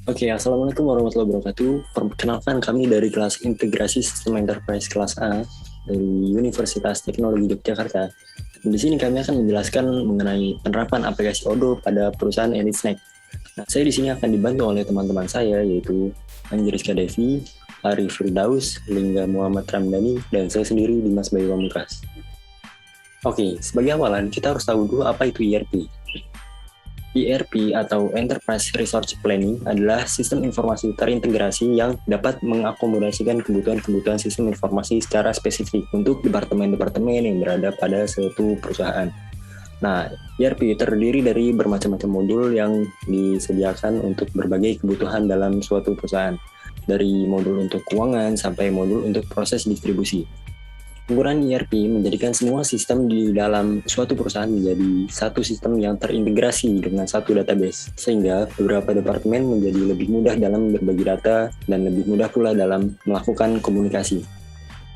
Oke, Assalamualaikum warahmatullahi wabarakatuh. Perkenalkan kami dari kelas Integrasi Sistem Enterprise kelas A dari Universitas Teknologi Yogyakarta. Di sini kami akan menjelaskan mengenai penerapan aplikasi Odoo pada perusahaan Elite Snack. Nah, saya di sini akan dibantu oleh teman-teman saya yaitu Anjiriska Devi, Ari Firdaus, Lingga Muhammad Ramdhani, dan saya sendiri Dimas Bayu Pamungkas. Oke, sebagai awalan kita harus tahu dulu apa itu ERP. ERP atau Enterprise Resource Planning adalah sistem informasi terintegrasi yang dapat mengakomodasikan kebutuhan-kebutuhan sistem informasi secara spesifik untuk departemen-departemen yang berada pada suatu perusahaan. Nah, ERP terdiri dari bermacam-macam modul yang disediakan untuk berbagai kebutuhan dalam suatu perusahaan, dari modul untuk keuangan sampai modul untuk proses distribusi. Penggunaan ERP menjadikan semua sistem di dalam suatu perusahaan menjadi satu sistem yang terintegrasi dengan satu database, sehingga beberapa departemen menjadi lebih mudah dalam berbagi data dan lebih mudah pula dalam melakukan komunikasi.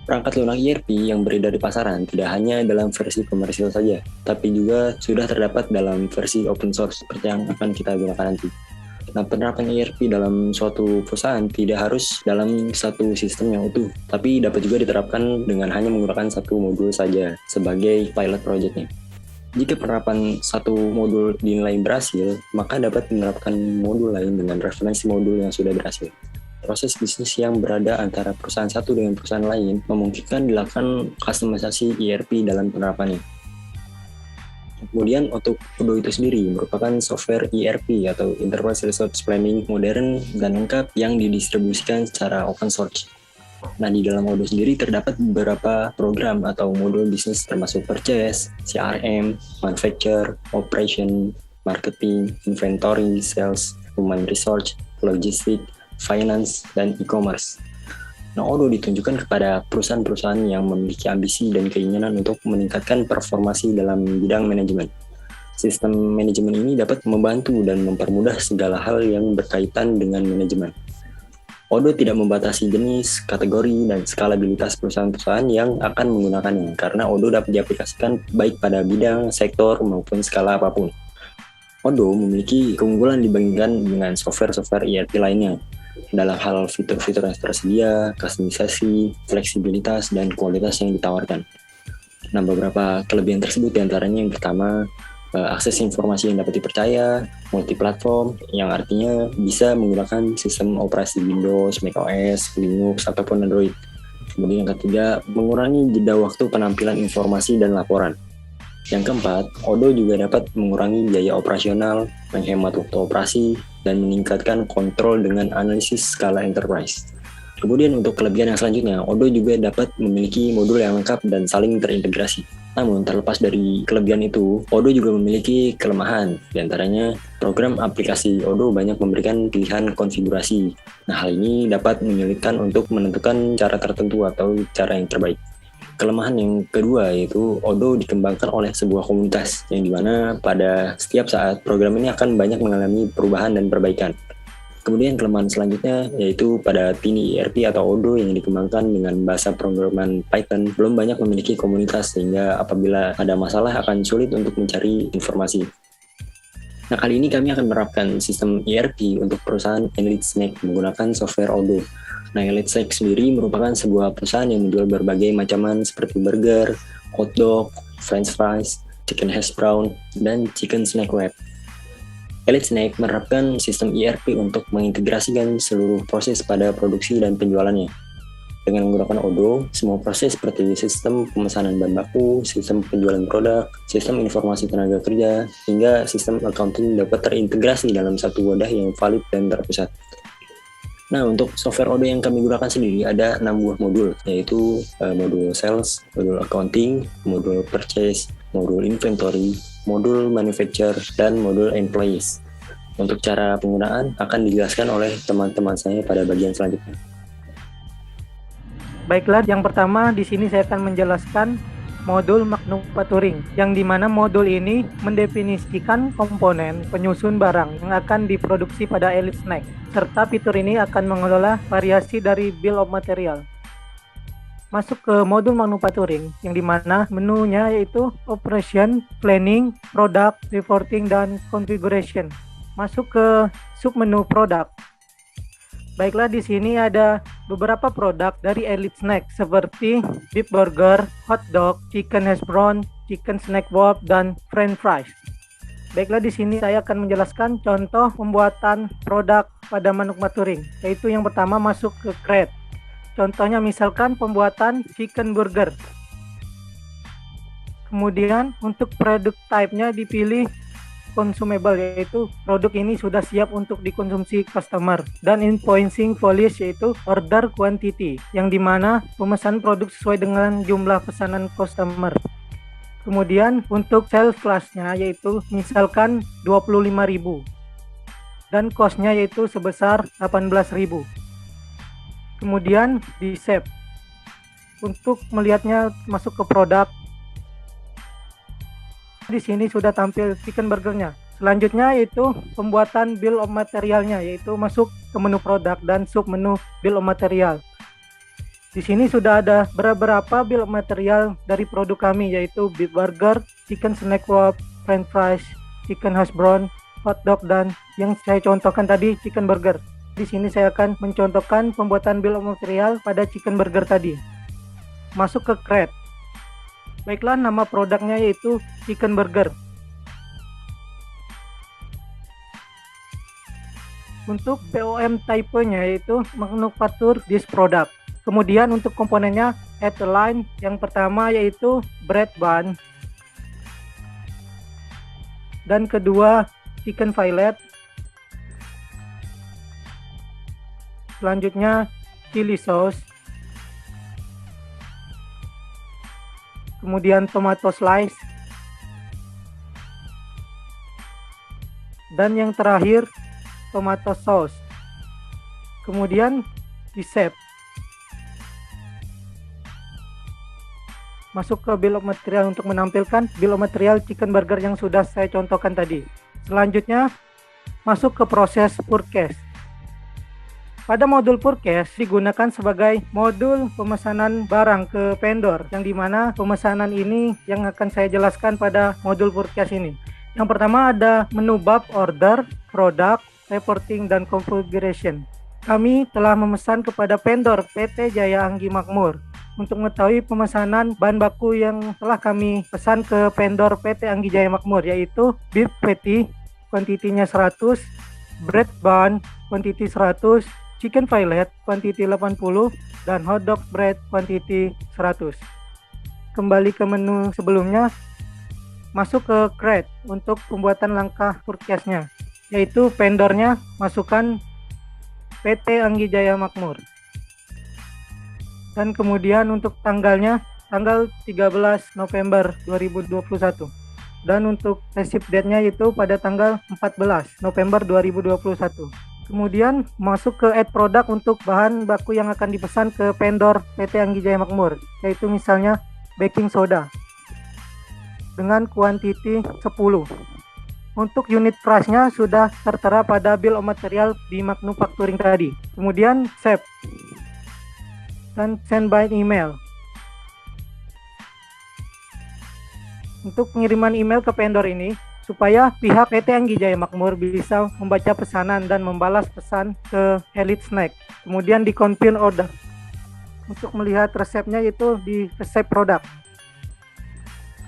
Perangkat lunak ERP yang beredar di pasaran tidak hanya dalam versi komersial saja, tapi juga sudah terdapat dalam versi open source seperti yang akan kita gunakan nanti. Nah, penerapan ERP dalam suatu perusahaan tidak harus dalam satu sistem yang utuh, tapi dapat juga diterapkan dengan hanya menggunakan satu modul saja sebagai pilot project-nya. Jika penerapan satu modul dinilai berhasil, maka dapat menerapkan modul lain dengan referensi modul yang sudah berhasil. Proses bisnis yang berada antara perusahaan satu dengan perusahaan lain memungkinkan dilakukan customisasi ERP dalam penerapannya. Kemudian untuk Odoo itu sendiri merupakan software ERP atau Enterprise Resource Planning modern dan lengkap yang didistribusikan secara open source. Nah, di dalam Odoo sendiri terdapat beberapa program atau modul bisnis termasuk purchase, CRM, manufacture, operation, marketing, inventory, sales, human resource, logistik, finance, dan e-commerce. Nah, Odoo ditunjukkan kepada perusahaan-perusahaan yang memiliki ambisi dan keinginan untuk meningkatkan performasi dalam bidang manajemen. Sistem manajemen ini dapat membantu dan mempermudah segala hal yang berkaitan dengan manajemen. Odoo tidak membatasi jenis, kategori, dan skalabilitas perusahaan-perusahaan yang akan menggunakannya, karena Odoo dapat diaplikasikan baik pada bidang, sektor, maupun skala apapun. Odoo memiliki keunggulan dibandingkan dengan software-software ERP lainnya dalam hal fitur-fitur yang tersedia, kustomisasi, fleksibilitas, dan kualitas yang ditawarkan. Nah, beberapa kelebihan tersebut diantaranya yang pertama, akses informasi yang dapat dipercaya, multi-platform, yang artinya bisa menggunakan sistem operasi Windows, macOS, Linux, ataupun Android. Kemudian yang ketiga, mengurangi jeda waktu penampilan informasi dan laporan. Yang keempat, Odoo juga dapat mengurangi biaya operasional, menghemat waktu operasi, dan meningkatkan kontrol dengan analisis skala enterprise. Kemudian untuk kelebihan yang selanjutnya, Odoo juga dapat memiliki modul yang lengkap dan saling terintegrasi. Namun terlepas dari kelebihan itu, Odoo juga memiliki kelemahan. Di antaranya, program aplikasi Odoo banyak memberikan pilihan konfigurasi. Nah, hal ini dapat menyulitkan untuk menentukan cara tertentu atau cara yang terbaik. Kelemahan yang kedua yaitu Odoo dikembangkan oleh sebuah komunitas yang dimana pada setiap saat program ini akan banyak mengalami perubahan dan perbaikan. Kemudian kelemahan selanjutnya yaitu pada Tiny ERP atau Odoo yang dikembangkan dengan bahasa pemrograman Python belum banyak memiliki komunitas sehingga apabila ada masalah akan sulit untuk mencari informasi. Nah, kali ini kami akan menerapkan sistem ERP untuk perusahaan Elite Snack menggunakan software Odoo. Nah, Elite Snack sendiri merupakan sebuah perusahaan yang menjual berbagai macaman seperti burger, hotdog, french fries, chicken hash brown, dan chicken snack wrap. Elite Snack menerapkan sistem ERP untuk mengintegrasikan seluruh proses pada produksi dan penjualannya. Dengan menggunakan Odoo, semua proses seperti sistem pemesanan bahan baku, sistem penjualan produk, sistem informasi tenaga kerja, hingga sistem accounting dapat terintegrasi dalam satu wadah yang valid dan terpusat. Nah, untuk software Odoo yang kami gunakan sendiri ada 6 buah modul, yaitu modul sales, modul accounting, modul purchase, modul inventory, modul manufacture, dan modul employees. Untuk cara penggunaan akan dijelaskan oleh teman-teman saya pada bagian selanjutnya. Baiklah, yang pertama di sini saya akan menjelaskan modul manufacturing, yang dimana modul ini mendefinisikan komponen penyusun barang yang akan diproduksi pada Elite Snack, serta fitur ini akan mengelola variasi dari bill of material. Masuk ke modul manufacturing, yang dimana menunya yaitu operation, planning, product, reporting, dan configuration. Masuk ke submenu product, Baiklah, di sini ada beberapa produk dari Elite Snack seperti beef burger, hot dog, chicken hash brown, chicken snack wrap, dan french fries. Baiklah, di sini saya akan menjelaskan contoh pembuatan produk pada manufacturing, yaitu yang pertama masuk ke crate. Contohnya misalkan pembuatan chicken burger. Kemudian untuk produk type-nya dipilih consumable, yaitu produk ini sudah siap untuk dikonsumsi customer, dan invoicing policy yaitu order quantity, yang dimana pemesan produk sesuai dengan jumlah pesanan customer. Kemudian untuk sales class-nya yaitu misalkan 25.000 dan cost-nya yaitu sebesar 18.000. Kemudian di save. Untuk melihatnya masuk ke produk, di sini sudah tampil chicken burgernya. Selanjutnya yaitu pembuatan bill of materialnya, yaitu masuk ke menu produk dan sub menu bill of material. Di sini sudah ada beberapa bill of material dari produk kami, yaitu beef burger, chicken snack wrap, french fries, chicken hash brown, hot dog, dan yang saya contohkan tadi chicken burger. Di sini saya akan mencontohkan pembuatan bill of material pada chicken burger tadi. Masuk ke crate. Baiklah, nama produknya yaitu chicken burger. Untuk POM type-nya yaitu manufacture this product. Kemudian untuk komponennya add a line. Yang pertama yaitu bread bun. Dan kedua chicken fillet. Selanjutnya chili sauce. Kemudian tomato slice, dan yang terakhir tomato sauce. Kemudian di save. Masuk ke bill of material untuk menampilkan bill of material chicken burger yang sudah saya contohkan tadi. Selanjutnya masuk ke proses purchase. Pada modul purchase digunakan sebagai modul pemesanan barang ke vendor, yang dimana pemesanan ini yang akan saya jelaskan pada modul purchase ini. Yang pertama ada menu bab order, product, reporting, dan configuration. Kami telah memesan kepada vendor PT Jaya Anggi Makmur. Untuk mengetahui pemesanan bahan baku yang telah kami pesan ke vendor PT Anggi Jaya Makmur, yaitu beef patty, kuantitinya 100, bread bun, kuantiti 100, chicken fillet quantity 80, dan hot dog bread quantity 100. Kembali ke menu sebelumnya, masuk ke crate untuk pembuatan langkah purchase-nya, yaitu vendornya masukkan PT Anggi Jaya Makmur. Dan kemudian untuk tanggalnya tanggal 13 November 2021. Dan untuk receipt date-nya itu pada tanggal 14 November 2021. Kemudian masuk ke add produk untuk bahan baku yang akan dipesan ke vendor PT Anggi Jaya Makmur, yaitu misalnya baking soda dengan kuantiti 10. Untuk unit price-nya sudah tertera pada bill of material di manufacturing tadi. Kemudian save dan send by email. Untuk pengiriman email ke vendor ini supaya pihak PT Anggi Jaya Makmur bisa membaca pesanan dan membalas pesan ke Elite Snack. Kemudian di confirm order. Untuk melihat resepnya itu di resep produk.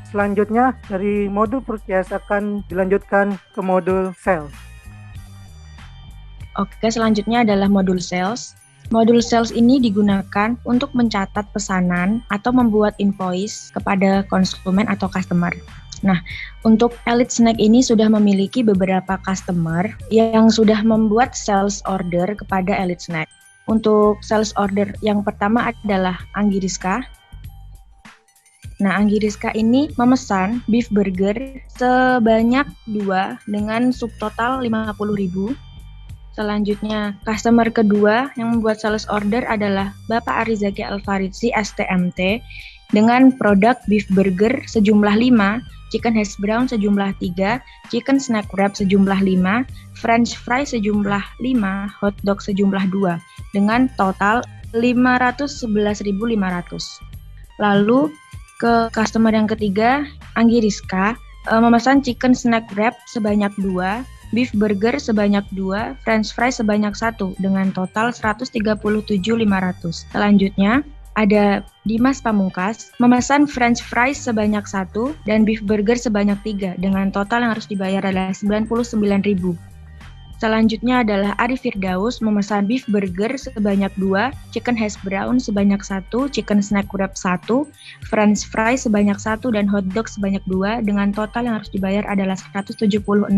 Selanjutnya dari modul purchase akan dilanjutkan ke modul sales. Oke, selanjutnya adalah modul sales. Modul sales ini digunakan untuk mencatat pesanan atau membuat invoice kepada konsumen atau customer. Nah, untuk Elite Snack ini sudah memiliki beberapa customer yang sudah membuat sales order kepada Elite Snack. Untuk sales order yang pertama adalah Anggi Rizka. Nah, Anggi Rizka ini memesan beef burger sebanyak 2 dengan subtotal 50.000. Selanjutnya, customer kedua yang membuat sales order adalah Bapak Arizaki Alfaridzi STMT dengan produk beef burger sejumlah 5, chicken hash brown sejumlah 3, chicken snack wrap sejumlah 5, french fry sejumlah 5, hot dog sejumlah 2, dengan total 511.500. Lalu ke customer yang ketiga, Anggi Rizka, memesan chicken snack wrap sebanyak 2 beef burger sebanyak 2, french fries sebanyak 1 dengan total 137.500. Selanjutnya, ada Dimas Pamungkas memesan french fries sebanyak 1 dan beef burger sebanyak 3 dengan total yang harus dibayar adalah 99.000. Selanjutnya adalah Ari Firdaus memesan beef burger sebanyak 2, chicken hash brown sebanyak 1, chicken snack wrap 1, french fries sebanyak 1, dan hotdog sebanyak 2 dengan total yang harus dibayar adalah 176.000.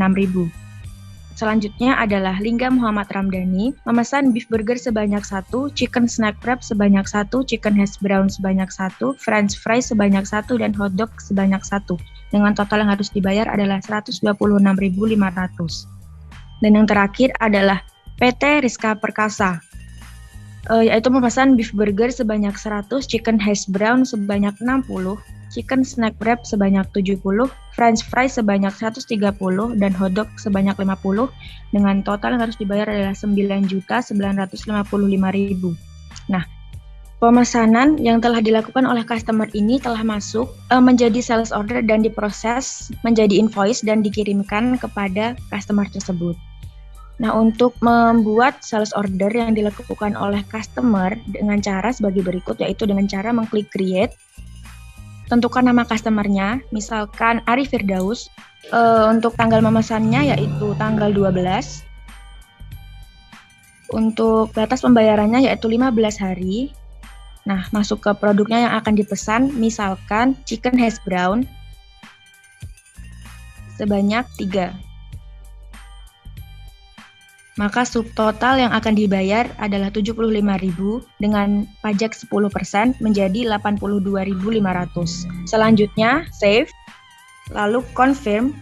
Selanjutnya adalah Lingga Muhammad Ramdhani memesan beef burger sebanyak 1, chicken snack wrap sebanyak 1, chicken hash brown sebanyak 1, french fries sebanyak 1, dan hotdog sebanyak 1 dengan total yang harus dibayar adalah 126.500. Dan yang terakhir adalah PT Rizka Perkasa, yaitu memesan beef burger sebanyak 100, chicken hash brown sebanyak 60, chicken snack wrap sebanyak 70, french fries sebanyak 130, dan hotdog sebanyak 50, dengan total yang harus dibayar adalah 9.955.000. Nah, pemesanan yang telah dilakukan oleh customer ini telah masuk menjadi sales order dan diproses menjadi invoice dan dikirimkan kepada customer tersebut. Nah, untuk membuat sales order yang dilakukan oleh customer dengan cara sebagai berikut, yaitu dengan cara mengklik create, tentukan nama customernya, misalkan Ari Firdaus, untuk tanggal memesannya yaitu tanggal 12, untuk batas pembayarannya yaitu 15 hari. Nah, masuk ke produknya yang akan dipesan, misalkan chicken hash brown sebanyak 3. Maka subtotal yang akan dibayar adalah 75.000 dengan pajak 10% menjadi 82.500. Selanjutnya, save, lalu confirm,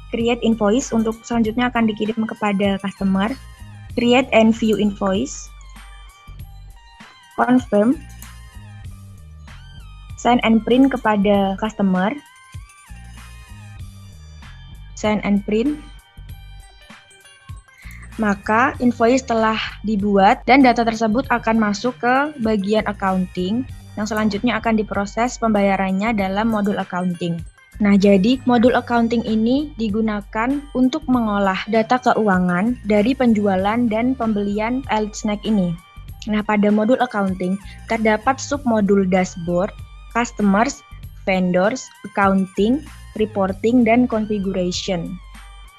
create invoice untuk selanjutnya akan dikirim kepada customer, create and view invoice, confirm, sign and print kepada customer, sign and print. Maka invoice telah dibuat dan data tersebut akan masuk ke bagian accounting yang selanjutnya akan diproses pembayarannya dalam modul accounting. Nah, jadi modul accounting ini digunakan untuk mengolah data keuangan dari penjualan dan pembelian Elite Snack ini. Nah, pada modul accounting terdapat submodul dashboard, customers, vendors, accounting, reporting, dan configuration.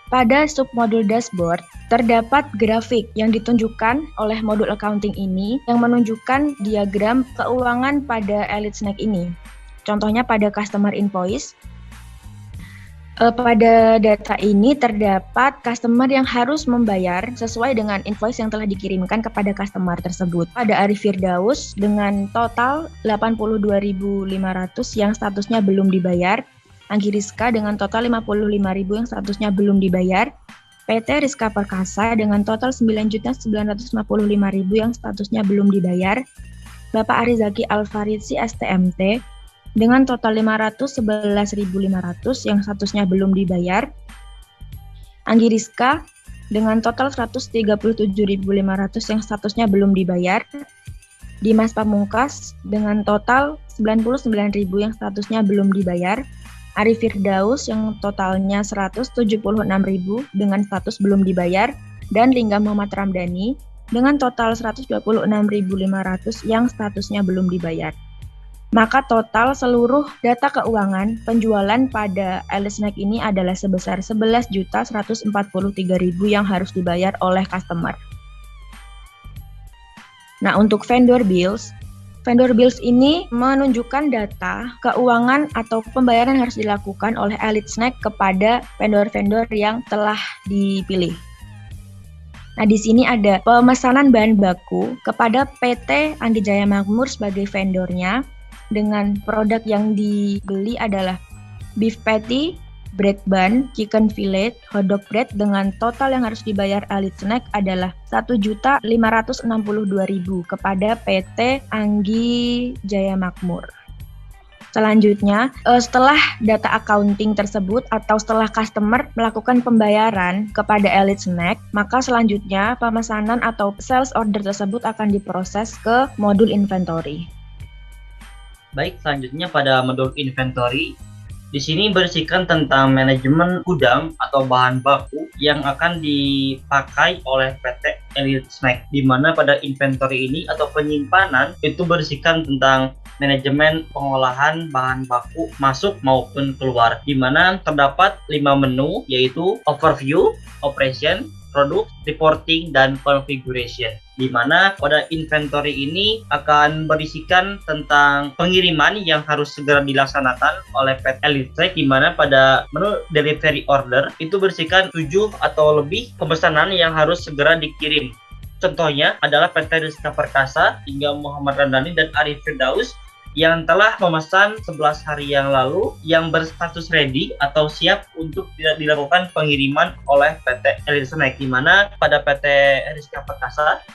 Pada submodul dashboard, terdapat grafik yang ditunjukkan oleh modul accounting ini yang menunjukkan diagram keuangan pada Elite Snack ini. Contohnya pada customer invoice, pada data ini terdapat customer yang harus membayar sesuai dengan invoice yang telah dikirimkan kepada customer tersebut. Ada Ari Firdaus dengan total 82.500 yang statusnya belum dibayar, Anggi Rizka dengan total 55.000 yang statusnya belum dibayar, PT Rizka Perkasa dengan total 9.955.000 yang statusnya belum dibayar, Bapak Arizaki Alfaridzi STMT dengan total 511.500 yang statusnya belum dibayar, Anggi Rizka dengan total 137.500 yang statusnya belum dibayar, Dimas Pamungkas dengan total 99.000 yang statusnya belum dibayar, Ari Firdaus yang totalnya 176.000 dengan status belum dibayar, dan Lingga Muhammad Ramdhani dengan total 126.500 yang statusnya belum dibayar. Maka total seluruh data keuangan penjualan pada Elite Snack ini adalah sebesar 11.143.000 yang harus dibayar oleh customer. Nah, untuk vendor bills ini menunjukkan data keuangan atau pembayaran yang harus dilakukan oleh Elite Snack kepada vendor-vendor yang telah dipilih. Nah, di sini ada pemesanan bahan baku kepada PT Andi Jaya Makmur sebagai vendornya dengan produk yang dibeli adalah beef patty, bread bun, chicken fillet, hotdog bread dengan total yang harus dibayar Elite Snack adalah 1.562.000 kepada PT Anggi Jaya Makmur. Selanjutnya, setelah data accounting tersebut atau setelah customer melakukan pembayaran kepada Elite Snack, maka selanjutnya pemesanan atau sales order tersebut akan diproses ke modul inventory. Baik, selanjutnya pada modul inventory, di sini berisikan tentang manajemen gudang atau bahan baku yang akan dipakai oleh PT Elite Snack, di mana pada inventory ini atau penyimpanan itu berisikan tentang manajemen pengolahan bahan baku masuk maupun keluar, di mana terdapat 5 menu, yaitu overview, operation, product, reporting, dan configuration, di mana pada inventory ini akan berisikan tentang pengiriman yang harus segera dilaksanakan oleh PT Elite Snack, di mana pada menu delivery order itu berisikan 7 atau lebih pemesanan yang harus segera dikirim. Contohnya adalah PT Rizka Perkasa hingga Muhammad Ramdhani dan Arif Firdaus yang telah memesan 11 hari yang lalu yang berstatus ready atau siap untuk dilakukan pengiriman oleh PT Elite Snack, di mana pada PT Rizka Perkasa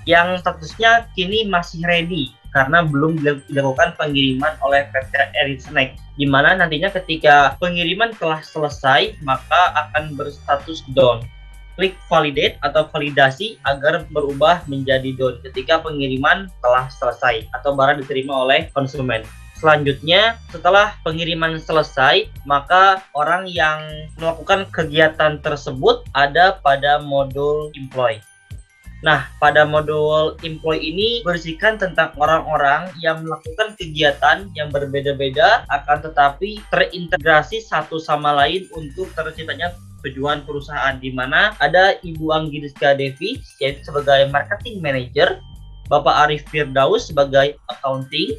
yang statusnya kini masih ready karena belum dilakukan pengiriman oleh PT Elite Snack, di mana nantinya ketika pengiriman telah selesai maka akan berstatus down. Klik validate atau validasi agar berubah menjadi down ketika pengiriman telah selesai atau barang diterima oleh konsumen. Selanjutnya, setelah pengiriman selesai, maka orang yang melakukan kegiatan tersebut ada pada modul employee. Nah, pada modul employee ini berisikan tentang orang-orang yang melakukan kegiatan yang berbeda-beda akan tetapi terintegrasi satu sama lain untuk terciptanya tujuan perusahaan, di mana ada Ibu Anggi Rizka Devi yaitu sebagai marketing manager, Bapak Arif Firdaus sebagai accounting,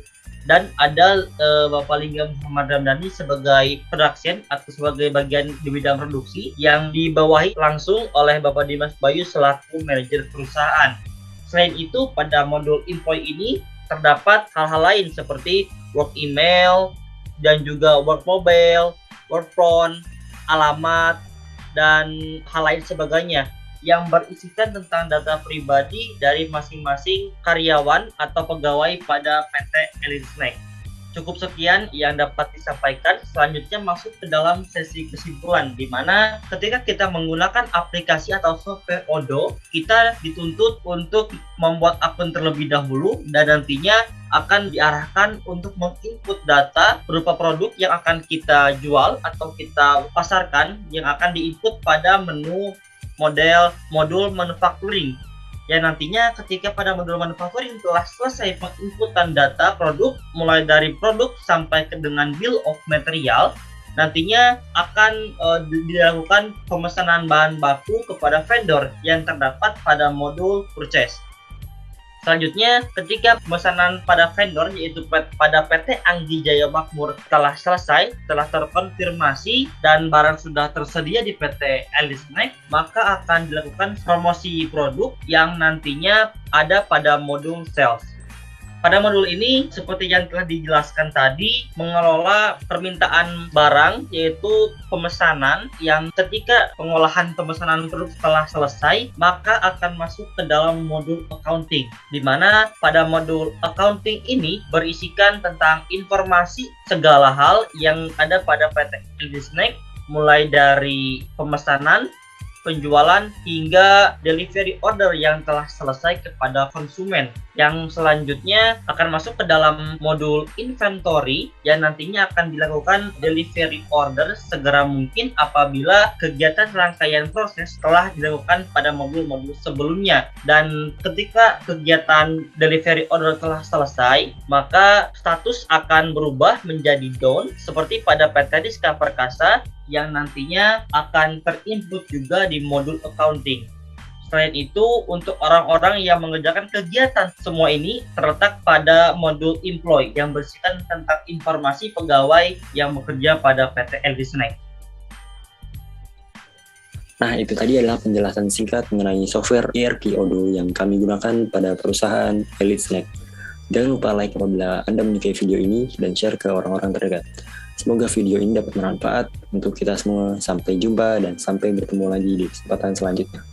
dan ada Bapak Lingga Muhammad Ramdhani sebagai production atau sebagai bagian di bidang produksi yang dibawahi langsung oleh Bapak Dimas Bayu selaku manajer perusahaan. Selain itu, pada modul employee ini terdapat hal-hal lain seperti work email dan juga work mobile, work phone, alamat, dan hal lain sebagainya yang berisikan tentang data pribadi dari masing-masing karyawan atau pegawai pada PT Elite Snack. Cukup sekian yang dapat disampaikan. Selanjutnya masuk ke dalam sesi kesimpulan, di mana ketika kita menggunakan aplikasi atau software Odoo, kita dituntut untuk membuat akun terlebih dahulu dan nantinya akan diarahkan untuk menginput data berupa produk yang akan kita jual atau kita pasarkan yang akan diinput pada menu modul manufacturing. yang nantinya ketika pada modul manufacturing telah selesai penginputan data produk mulai dari produk sampai ke dengan bill of material, nantinya akan dilakukan pemesanan bahan baku kepada vendor yang terdapat pada modul purchase. Selanjutnya, ketika pemesanan pada vendor yaitu pada PT Anggi Jaya Makmur telah selesai, telah terkonfirmasi dan barang sudah tersedia di PT Elite Snack, maka akan dilakukan promosi produk yang nantinya ada pada modul sales. Pada modul ini, seperti yang telah dijelaskan tadi, mengelola permintaan barang, yaitu pemesanan, yang ketika pengolahan pemesanan produk telah selesai, maka akan masuk ke dalam modul accounting, di mana pada modul accounting ini berisikan tentang informasi segala hal yang ada pada PT Elite Snack, mulai dari pemesanan, penjualan, hingga delivery order yang telah selesai kepada konsumen. Yang selanjutnya akan masuk ke dalam modul inventory yang nantinya akan dilakukan delivery order segera mungkin apabila kegiatan rangkaian proses telah dilakukan pada modul-modul sebelumnya. Dan ketika kegiatan delivery order telah selesai, maka status akan berubah menjadi down seperti pada PT Rizka Perkasa yang nantinya akan terinput juga di modul accounting. Selain itu, untuk orang-orang yang mengerjakan kegiatan semua ini terletak pada modul employee yang berisikan tentang informasi pegawai yang bekerja pada PT Elite Snack. Nah, itu tadi adalah penjelasan singkat mengenai software ERP Odoo yang kami gunakan pada perusahaan Elite Snack. Jangan lupa like apabila Anda menyukai video ini dan share ke orang-orang terdekat. Semoga video ini dapat bermanfaat untuk kita semua. Sampai jumpa dan sampai bertemu lagi di kesempatan selanjutnya.